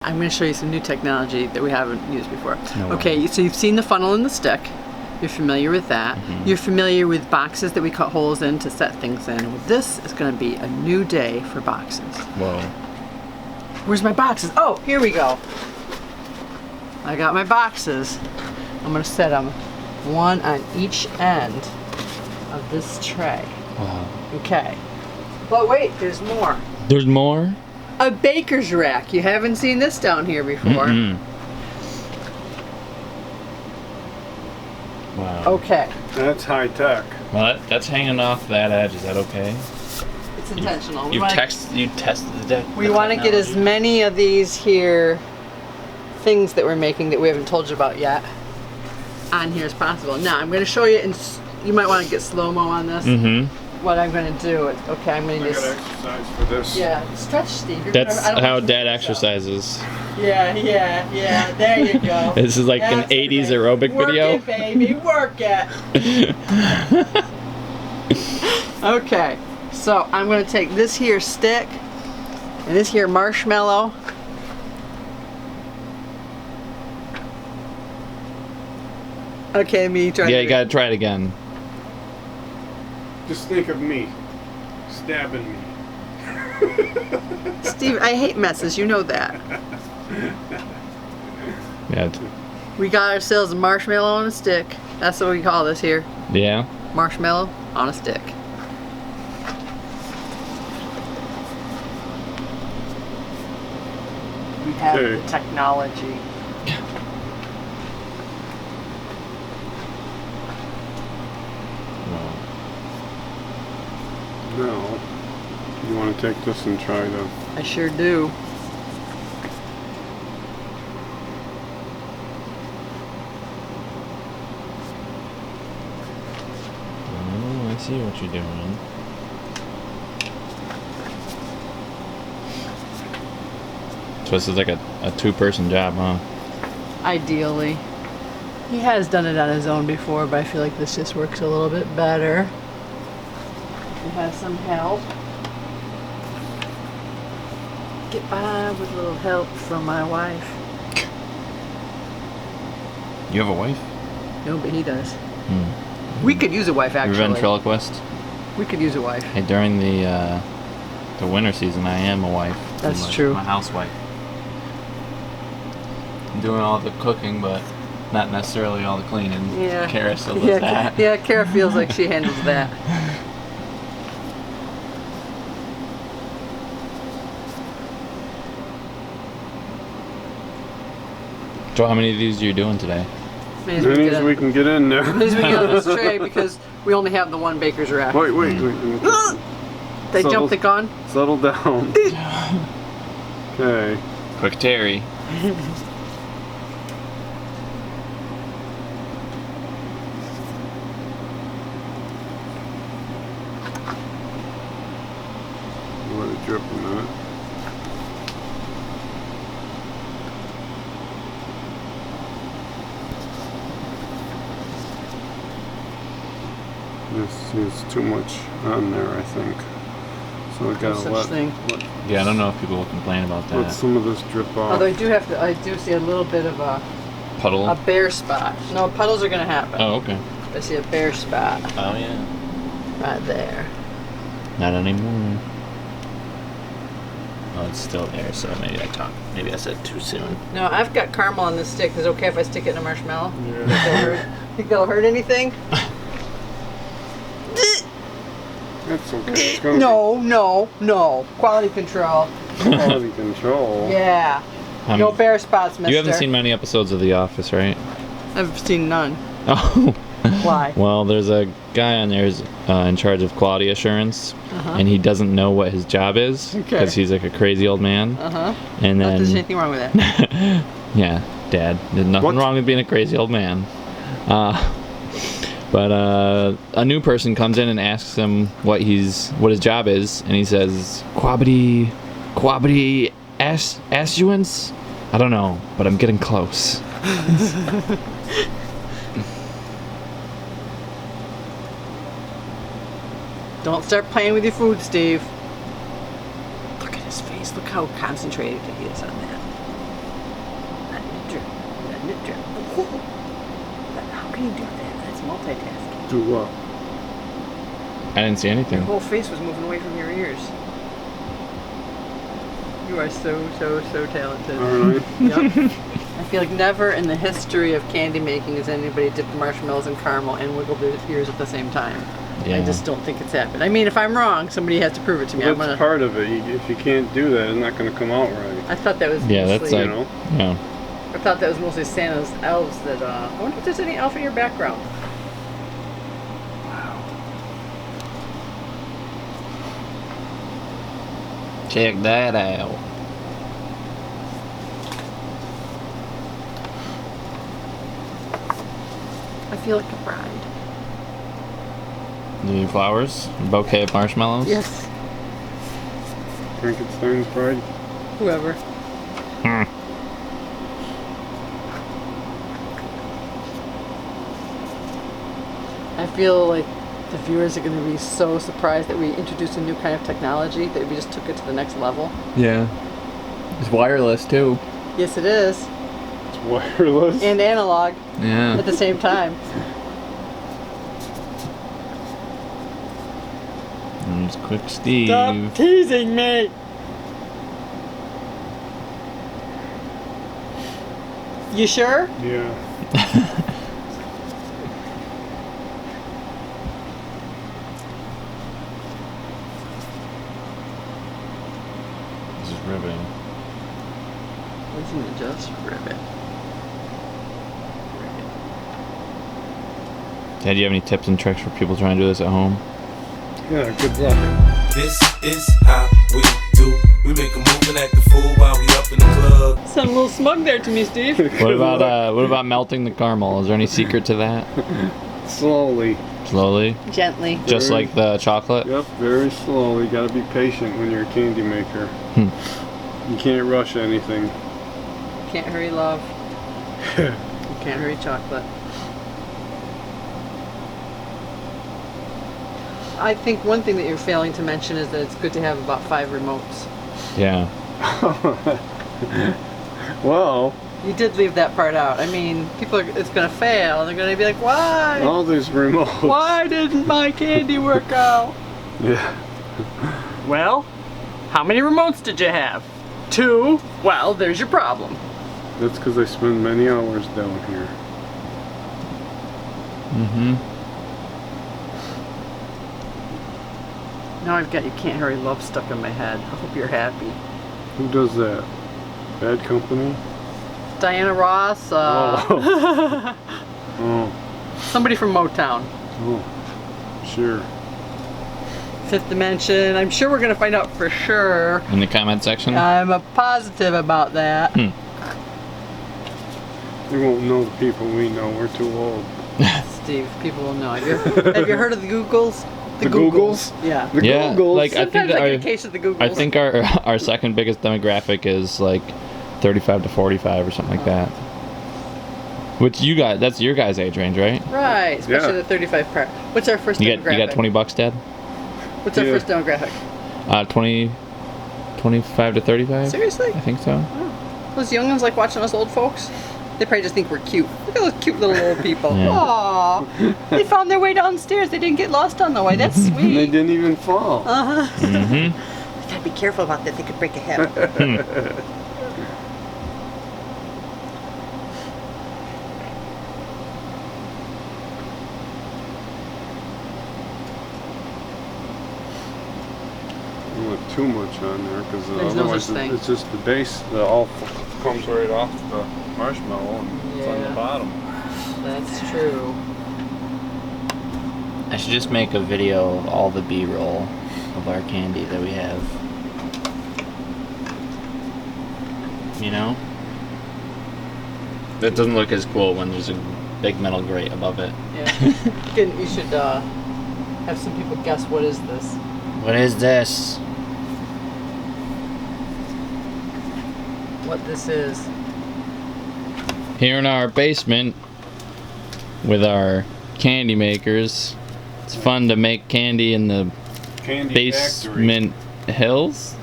I'm going to show you some new technology that we haven't used before. No okay, so you've seen the funnel and the stick. You're familiar with that. Mm-hmm. You're familiar with boxes that we cut holes in to set things in. Well, this is going to be a new day for boxes. Whoa. Where's my boxes? Oh, here we go. I got my boxes. I'm going to set them one on each end of this tray. Wow. Okay. But wait, there's more. There's more? A baker's rack. You haven't seen this down here before. Mm-mm. Wow. Okay. That's high tech. Well, that's hanging off that edge. Is that okay? It's intentional. You tested the deck. We want to get as many of these here things that we're making that we haven't told you about yet on here as possible. Now I'm going to show you, and you might want to get slow-mo on this. Mm-hmm. What I'm going to do is, okay, I'm going to just... exercise for this. Yeah, stretch, Steve. That's how Dad exercises. Yeah, there you go. This is like an 80s aerobic video. Work it, baby, work it. Okay, so I'm going to take this here stick and this here marshmallow. Okay, me try. Yeah, you gotta try it again. Just think of me stabbing me. Steve, I hate messes, you know that. Yeah. We got ourselves a marshmallow on a stick. That's what we call this here. Yeah. Marshmallow on a stick. We have Okay. the technology. No. You want to take this and try to... I sure do. Oh, I see what you're doing. So this is like a two-person job, huh? Ideally. He has done it on his own before, but I feel like this just works a little bit better. We have some help. Get by with a little help from my wife. You have a wife? No, but he does. Hmm. We could use a wife, actually. Ventriloquist. We could use a wife. Hey, during the winter season, I am a wife. That's true. I'm a housewife. I'm doing all the cooking, but not necessarily all the cleaning. Yeah. Kara still does that. Yeah, Kara feels like she handles that. So how many of these are you doing today? As Many as we can get in there. As we get on this tray, because we only have the one baker's rack. Wait. They jumped the gun. Settle down. Okay. Quick Terry. Let it drip a minute. This is too much on there, I think. So I gotta let Yeah, I don't know if people will complain about let that. some of this drip off. Although I do see a little bit of a Puddle? bare spot. No, puddles are gonna happen. Oh, okay. I see a bare spot Oh, yeah. right there. Not anymore. Oh, it's still there, so maybe I said too soon. No, I've got caramel on this stick. Is it okay if I stick it in a marshmallow? Yeah. Think that'll hurt anything? That's okay. It's gonna No. Quality control. be quality control. Yeah. No bare spots, mister. You haven't seen many episodes of The Office, right? I've seen none. Oh. Why? Well, there's a guy on there who's in charge of quality assurance, and he doesn't know what his job is because he's like a crazy old man. And Not that then there's anything wrong with that. yeah, Dad, there's nothing wrong with being a crazy old man. But a new person comes in and asks him what his job is, and he says quality assurance. I don't know, but I'm getting close. Don't start playing with your food, Steve. Look at his face. Look how concentrated he is on that. can you do that? That's multitasking. Do what? I didn't see Your anything. whole face was moving away from your ears. You are so talented. Alright. Yep. I feel like never in the history of candy making has anybody dipped marshmallows in caramel and wiggled their ears at the same time. Yeah. I just don't think it's happened. I mean, if I'm wrong, somebody has to prove it to me. Well, that's part of it. If you can't do that, it's not going to come out right. I thought that was Yeah, mostly, that's like, you know? yeah. I thought that was mostly Santa's elves that, I wonder if there's any elf in your background. Check that out. I feel like a bride. New flowers, bouquet of marshmallows. Yes. Frankenstein's bride. Whoever. Hmm. I feel like the viewers are going to be so surprised that we introduced a new kind of technology, that we just took it to the next level. Yeah. It's wireless too. Yes, it is. It's wireless. And analog Yeah. at the same time. There's Quick Steve. Stop teasing me! You sure? Yeah. This is riveting. Isn't it just ribbit? Yeah, do you have any tips and tricks for people trying to do this at home? Yeah, good luck. This is how we do. We make a move and act the fool while we up in the club. Sound a little smug there to me, Steve. What about melting the caramel? Is there any secret to that? Slowly. Slowly? Gently. Just like the chocolate? Yep, very slowly. You gotta be patient when you're a candy maker. You can't rush anything. Can't hurry love. You can't hurry chocolate. I think one thing that you're failing to mention is that it's good to have about 5 remotes. Yeah. Well, You did leave that part out. I mean, it's gonna fail. They're gonna be like, why? all these remotes. Why didn't my candy work out? Yeah. Well, how many remotes did you have? 2? Well, there's your problem. That's because I spend many hours down here. Mm-hmm. Now I've got You Can't Hurry Love stuck in my head. I hope you're happy. Who does that? Bad Company? Diana Ross, Oh. somebody from Motown. Oh. Sure. Fifth Dimension. I'm sure we're gonna find out for sure. In the comment section? I'm a positive about that. Hmm. We won't know the people we know. We're too old. Steve, people will know. Have you heard of the Googles? The Googles? Yeah. The Yeah, Googles. like I think Sometimes I get a that case of the Googles. I think our second biggest demographic is like 35 to 45 or something like that. Which that's your guys' age range, right? Right, especially Yeah. the 35 part. What's our first You demographic? got $20, Dad? What's our Yeah. first demographic? 25 to 35? Seriously? I think so. Those young ones like watching us old folks? They probably just think we're cute. Look at those cute little old people. Yeah. Aww. They found their way downstairs. They didn't get lost on the way. That's They sweet. didn't even fall. Uh-huh. Mm-hmm. Gotta be careful about that. They could break a hip. Don't want too much on there because There's no otherwise such thing. it's just the base that all comes right off the marshmallow and it's on Yeah. the bottom. That's true. I should just make a video of all the B-roll of our candy that we have. You know? That doesn't look as cool when there's a big metal grate above it. Yeah. You should have some people guess what is this. What is this? What this is. Here in our basement with our candy makers. It's fun to make candy in the Candy basement hills.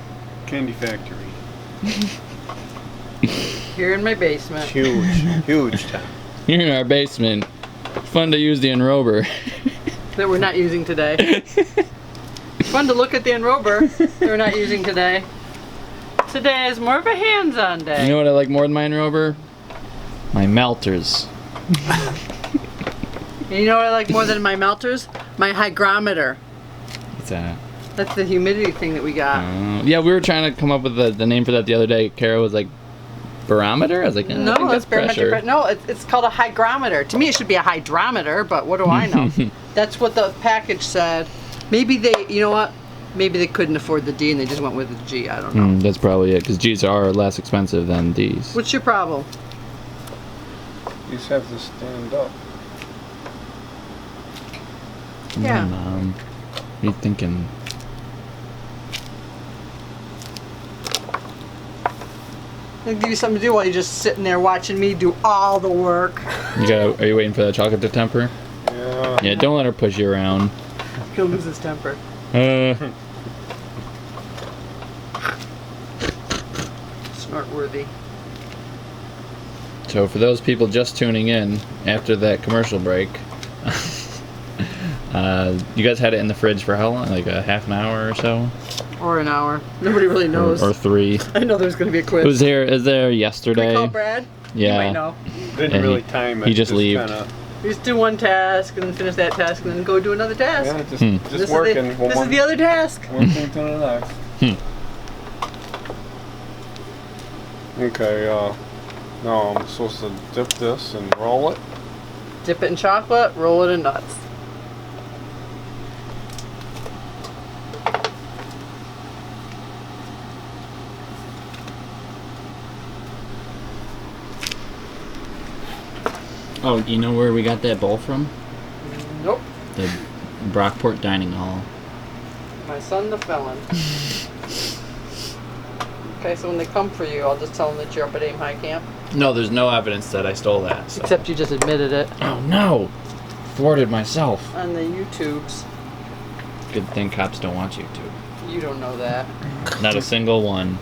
Factory. Candy factory. Here in my basement. Huge. Huge. Here in our basement Fun to use the enrober. That we're not using today. Fun to look at the enrober that we're not using today. Today is more of a hands-on day. You know what I like more than my enrober? My melters. And you know what I like more than my melters? My hygrometer. What's that? That's the humidity thing that we got. Yeah, we were trying to come up with the name for that the other day. Kara was like, barometer? I was like, No, that's barometric. pressure. No, it's called a hygrometer. To me, it should be a hydrometer, but what do I know? That's what the package said. Maybe they, you know what? Maybe they couldn't afford the D and they just went with the G. I don't know. That's probably it, because G's are less expensive than D's. What's your problem? You just have to stand up. Yeah. Mom. What are you thinking? I'll give you something to do while you're just sitting there watching me do all the work. Are you waiting for that chocolate to temper? Yeah. Yeah, don't let her push you around. He'll lose his temper. Snort worthy. So for those people just tuning in after that commercial break, you guys had it in the fridge for how long? Like a half an hour or so? Or an hour. Nobody really knows. Or 3. I know there's going to be a quiz. It was there Can yesterday. we call Brad? Yeah. He might know. Didn't And really time it. he just leave. You just do one task and then finish that task and then go do another task. Yeah, just This working. Is this is the other task. One thing to the next. Okay, now I'm supposed to dip this and roll it. Dip it in chocolate, roll it in nuts. Oh, you know where we got that bowl from? Nope. The Brockport Dining Hall. My son the felon. Okay, so when they come for you, I'll just tell them that you're up at Aim High Camp. No, there's no evidence that I stole that. So. Except you just admitted it Oh no! Thwarted myself. on the YouTubes. Good thing cops don't watch YouTube. You don't know that. Not a single one.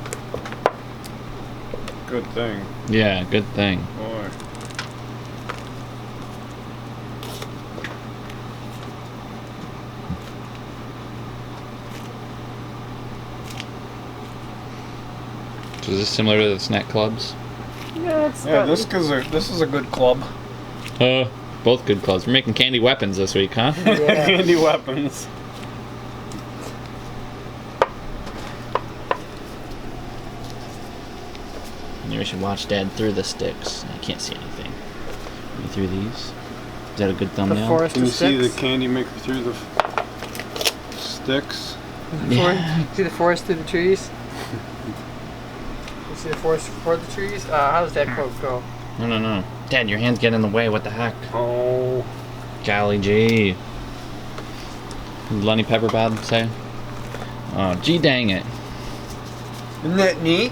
Good thing. Yeah, good thing. Boy. So is this similar to the snack clubs? Yeah, it's Yeah, not- this is a good club. Both good clubs. We're making candy weapons this week, huh? Yeah. Handy weapons. Maybe we should watch Dad through the sticks. I can't see anything. Maybe through these. Is that a good The thumbnail? forest Can you of see the sticks. candy maker through the sticks? Yeah. See the forest through the trees? You see the forest for the trees? How does that quote go? No. Dad, your hands get in the way. What the heck? Oh. Golly gee. What did Lenny Pepperbob say? Oh, gee dang it. Isn't that neat?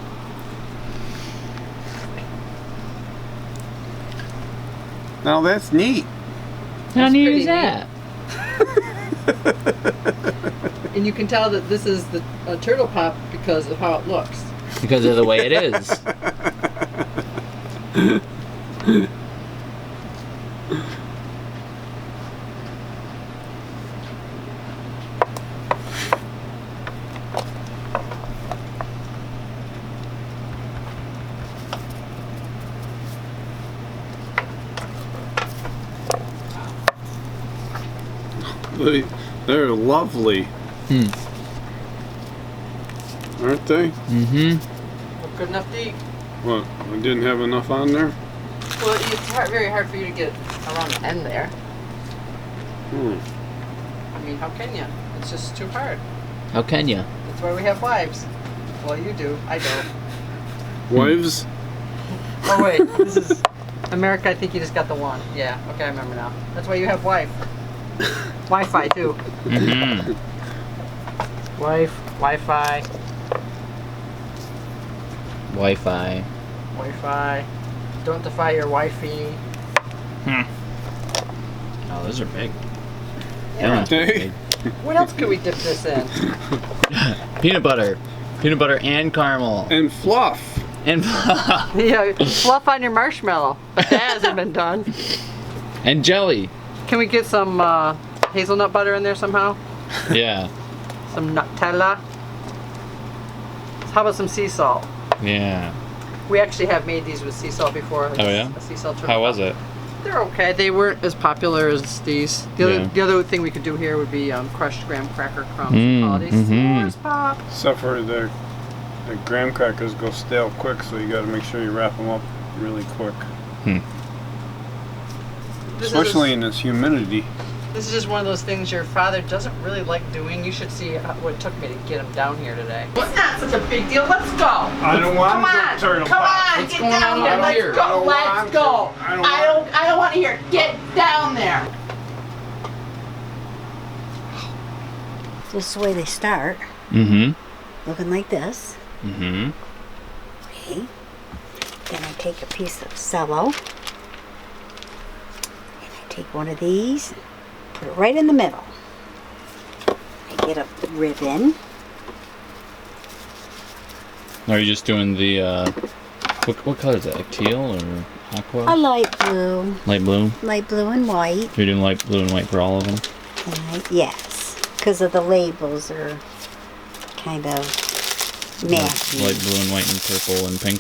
Now that's neat. How neat neat is is that? And you can tell that this is the turtle pop because of how it looks. Because of the way it is. They're lovely. Aren't they? Mm-hmm. Good enough to eat. What? I didn't have enough on there? Well, it's very hard for you to get around the end there. I mean, how can you? It's just too hard. How can ya? That's why we have wives. Well, you do. I don't. Wives? Oh, wait. This is America. I think you just got the one. Yeah. Okay, I remember now. That's why you have wife. Wi-Fi, too. Mm-hmm. Wife, Wi-Fi, Wi-Fi. Wi-Fi. Don't defy your wifey. Oh, those are big. Aren't they? What else could we dip this in? Peanut butter. Peanut butter and caramel. And fluff. And Yeah, fluff on your marshmallow. But that hasn't been done. And jelly. Can we get some hazelnut butter in there somehow? Yeah. Some Nutella. How about some sea salt? Yeah. We actually have made these with sea salt before. Oh yeah? A sea salt How was it? They're okay. They weren't as popular as these. The other thing we could do here would be crushed graham cracker crumbs and holiday s'mores pop. Except for the graham crackers go stale quick, so you got to make sure you wrap them up really quick. Especially in this humidity. This is just one of those things your father doesn't really like doing. You should see what it took me to get him down here today. Well, it's not such a big deal. Let's go. I don't want to go turtle Come pop. on, get down here. Let's go. Let's go. I don't want to hear it. Get down there. This is the way they start. Looking like this. Okay. Then I take a piece of cello. And I take one of these. Put it right in the middle. I get a ribbon. Are you just doing the, what color is that? Like teal or aqua? A light blue. Light blue? Light blue and white. You're doing light blue and white for all of them? Yes. Because of the labels are kind of matchy. Light blue and white and purple and pink.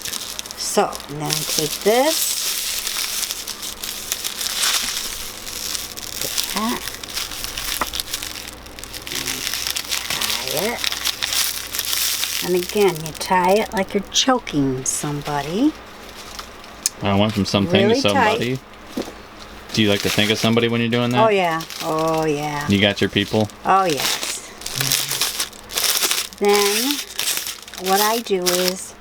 So, now I take this. That. Tie it. And again, you tie it like you're choking somebody. I went from something Really to somebody. tight. Do you like to think of somebody when you're doing that? Oh yeah. Oh yeah. You got your people? Oh yes. Then what I do is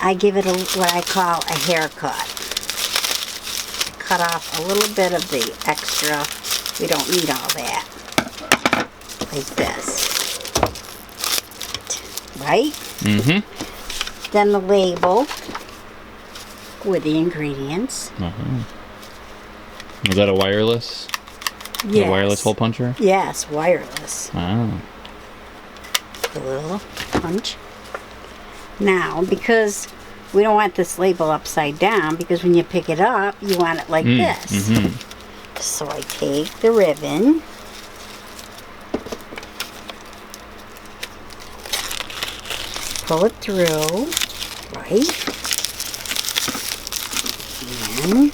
I give it what I call a haircut. Cut off a little bit of the extra. We don't need all that. Like this. Right? Then the label with the ingredients. Is that a wireless? Yes. A wireless hole puncher? Yes, wireless. Wow. A little punch. Now, because we don't want this label upside down, because when you pick it up, you want it like this. So I take the ribbon, pull it through, right? And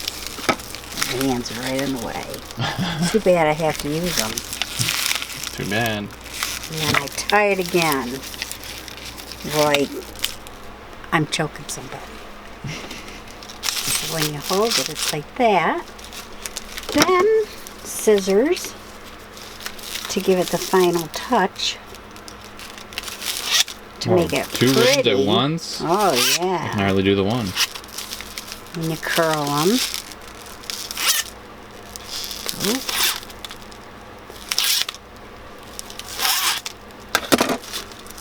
my hands are right in the way. Too bad I have to use them. Too bad. And then I tie it again, like I'm choking somebody. So when you hold it, it's like that. Then scissors to give it the final touch to make it two pretty. ribs at once? Oh I yeah. can hardly do the one. And you curl them.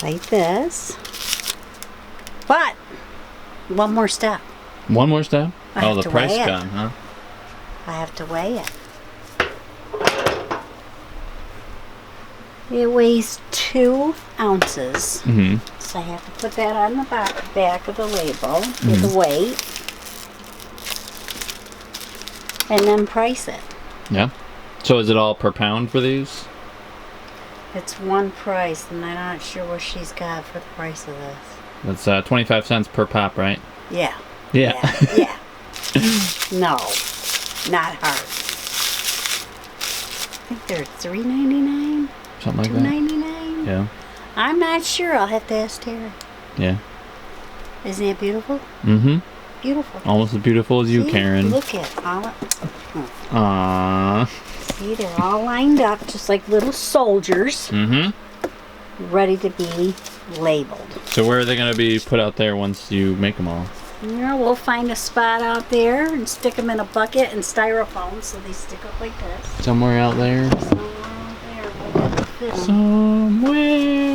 Like this. But one more step. One more step? I Oh, have the to price weigh it. gun, huh? I have to weigh it. It weighs 2 ounces. So I have to put that on the back of the label with the weight. And then price it. Yeah. So is it all per pound for these? It's one price, and I'm not sure what she's got for the price of this. That's 25 cents per pop, right? Yeah. Yeah. Yeah. No, not hard. I think they're $3.99, Something like that. $2.99. Yeah. I'm not sure. I'll have to ask Tara. Yeah. Isn't it beautiful? Beautiful. Almost as beautiful as you, See? Karen. Look at all. Aww. See, they're all lined up just like little soldiers, ready to be labeled. So where are they going to be put out there once you make them all? You know, we'll find a spot out there and stick them in a bucket and styrofoam so they stick up like this. Somewhere out there. Somewhere out there, we'll have to fit 'em. Somewhere